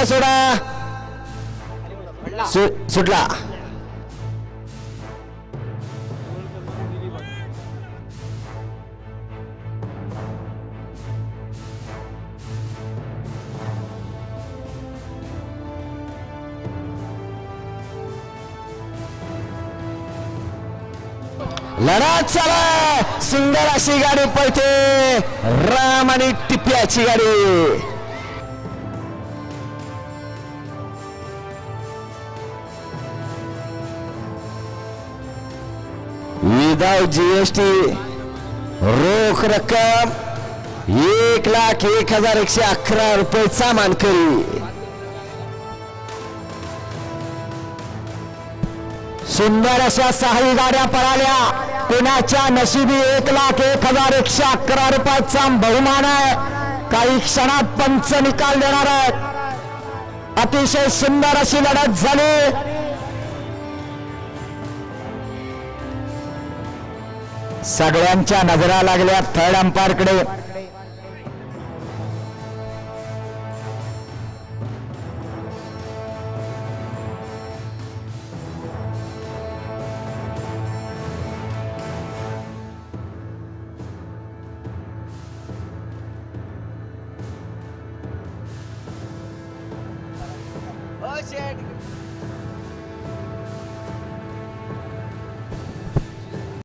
सोडा सुटला. लढत चालू. सुंदर अशी गाडी पळते. राम आणि टिप्याची गाडी. विदाउट जीएसटी रोख रक्कम 1,01,111 रुपयेचा मानकरी. सुंदर अशा 6 गाड्या पळाल्या. कोणाच्या नशिबी 1,01,111 रुपयाचा बहुमान आहे. काही क्षणात पंच निकाल देणार आहेत. अतिशय सुंदर अशी लढत झाली. सगळ्यांच्या नजरा लागल्या थर्ड अंपायर कडे. Oh shit.